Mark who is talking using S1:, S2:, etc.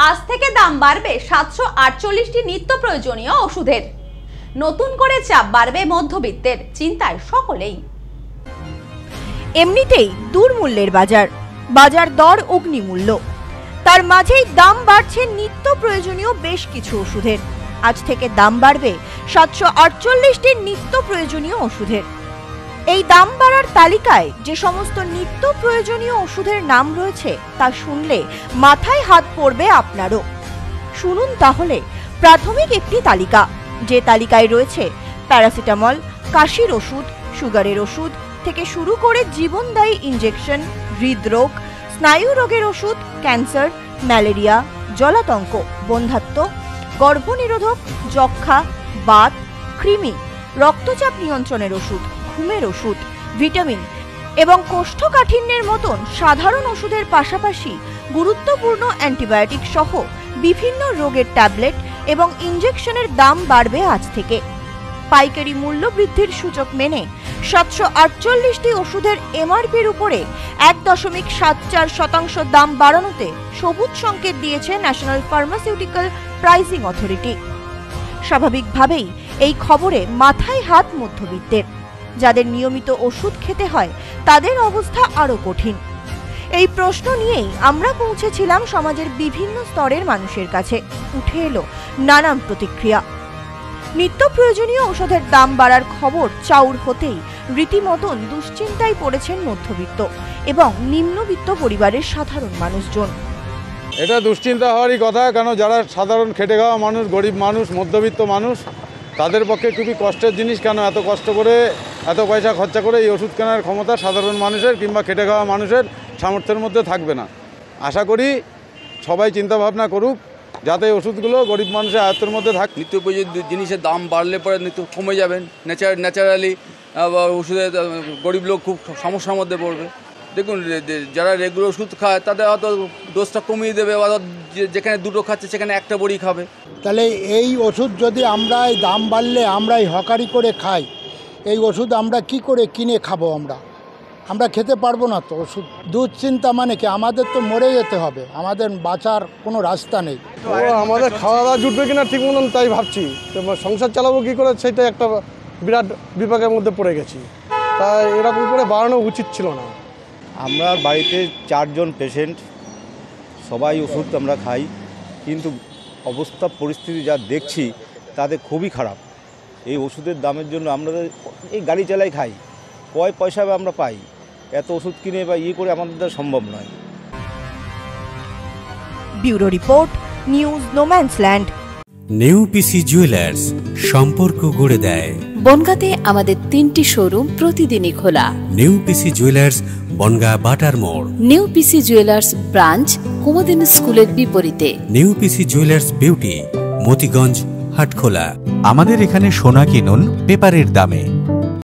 S1: আজ থেকে দাম বাড়বে 748টি নিত্য প্রয়োজনীয় ওষুধের। নতুন করে চাপ বাড়বে মধ্যবিত্তের, চিন্তায় সকলেই।
S2: এমনিতেই দুর্মূল্যের বাজার, বাজার দর অগ্নিমূল্য, তার মাঝেই দাম বাড়ছে নিত্য প্রয়োজনীয় বেশ কিছু ওষুধের। আজ থেকে দাম বাড়বে 748টি নিত্য প্রয়োজনীয় ওষুধের। এই দাম বাড়ার তালিকায় যে সমস্ত নিত্য প্রয়োজনীয় ওষুধের নাম রয়েছে তা শুনলে মাথায় হাত পড়বে আপনারও। শুনুন তাহলে প্রাথমিক একটি তালিকা, যে তালিকায় রয়েছে প্যারাসিটামল, কাশির ওষুধ, সুগারের ওষুধ থেকে শুরু করে জীবনদায়ী ইনজেকশন, হৃদরোগ, স্নায়ু রোগের ওষুধ, ক্যান্সার, ম্যালেরিয়া, জলাতঙ্ক, বন্ধ্যাত্ব, গর্ভনিরোধক, যক্ষা, বাত, কৃমি, রক্তচাপ নিয়ন্ত্রণের ওষুধ, ঘুমের ওষুধ, ভিটামিন এবং কোষ্ঠকাঠিন্যের মতন সাধারণ ওষুধের পাশাপাশি গুরুত্বপূর্ণ অ্যান্টিবায়োটিক সহ বিভিন্ন রোগের ট্যাবলেট এবং ইনজেকশনের দাম বাড়বে আজ থেকে। পাইকারি মূল্য বৃদ্ধির সূচক মেনে 748টি ওষুধের এমআরপির উপরে 1.74% দাম বাড়ানোতে সবুজ সংকেত দিয়েছে ন্যাশনাল ফার্মাসিউটিক্যাল প্রাইসিং অথরিটি। স্বাভাবিকভাবেই এই খবরে মাথায় হাত মধ্যবিত্তের। যাদের নিয়মিত ওষুধ খেতে হয় তাদের অবস্থা আরো কঠিন। এই প্রশ্ন নিয়েই আমরা পৌঁছেছিলাম সমাজের বিভিন্ন স্তরের মানুষের কাছে। উঠে এলো নানান প্রতিক্রিয়া। নিত্য প্রয়োজনীয় ওষুধের দাম বাড়ার খবর চাউর হতেই রীতিমতন দুশ্চিন্তায় পড়েছেন মধ্যবিত্ত এবং নিম্নবিত্ত পরিবারের সাধারণ মানুষজন।
S3: এটা দুশ্চিন্তা হওয়ারই কথা, কেন যারা সাধারণ খেটে খাওয়া মানুষ, গরিব মানুষ, মধ্যবিত্ত মানুষ, তাদের পক্ষে খুবই কষ্টের জিনিস। কেন এত কষ্ট করে, এত পয়সা খরচা করে এই ওষুধ কেনার ক্ষমতা সাধারণ মানুষের কিংবা খেটে খাওয়া মানুষের সামর্থ্যের মধ্যে থাকবে না। আশা করি সবাই চিন্তাভাবনা করুক যাতে ওষুধগুলো গরিব মানুষের আয়ত্তের মধ্যে থাক।
S4: নিত্য প্রয়োজনীয় জিনিসের দাম বাড়লে পরে নিত্য কমে যাবেন, ন্যাচারালি ওষুধের গরিব লোক খুব সমস্যার মধ্যে পড়বে। দেখুন, যারা রেগুলার ওষুধ খায় তাদের হয়তো ডোজটা কমিয়ে দেবে, যেখানে দুটো খাচ্ছে সেখানে একটা বড়ি খাবে।
S5: তাহলে এই ওষুধ যদি আমরা এই দাম বাড়লে আমরা এই হকারি করে খাই, এই ওষুধ আমরা কি করে কিনে খাবো? আমরা খেতে পারবো না তো ওষুধ। দুশ্চিন্তা মানে কি, আমাদের তো মরে যেতে হবে, আমাদের বাঁচার কোনো রাস্তা নেই।
S6: আমাদের খাওয়া দাওয়া জুটবে কিনা ঠিক মতন তাই ভাবছি, সংসার চালাবো কী করে সেটা একটা বিরাট বিপাকের মধ্যে পড়ে গেছি। তাই এরকম করে বাড়ানো উচিত ছিল না।
S7: আমরা বাড়িতে 4 জন পেশেন্ট, সবাই ওষুধ আমরা খাই, কিন্তু অবস্থা পরিস্থিতি যা দেখছি তাতে খুবই খারাপ। এই ওষুধের দামের জন্য আমরা এই গাড়ি চালাই খাই, কয় পয়সা আমরা পাই, এত ওষুধ কিনে বা করে আমাদের সম্ভব নয়।
S2: Bureau report, news no man's land.
S8: নেউপিসি জুয়েলার্স, সম্পর্ক গড়ে দেয়।
S9: বনগাঁতে আমাদের 3টি শোরুম প্রতিদিনই খোলা।
S8: নেউপিসি জুয়েলার্স, বনগাঁ বাটার মোড়।
S9: নেউপিসি জুয়েলার্স ব্রাঞ্চ, কুমদিন স্কুলের বিপরীতে।
S8: নেউপিসি জুয়েলার্স বিউটি, মতিগঞ্জ, হাটখোলা।
S10: আমাদের এখানে সোনা কিনুন পেপারের দামে।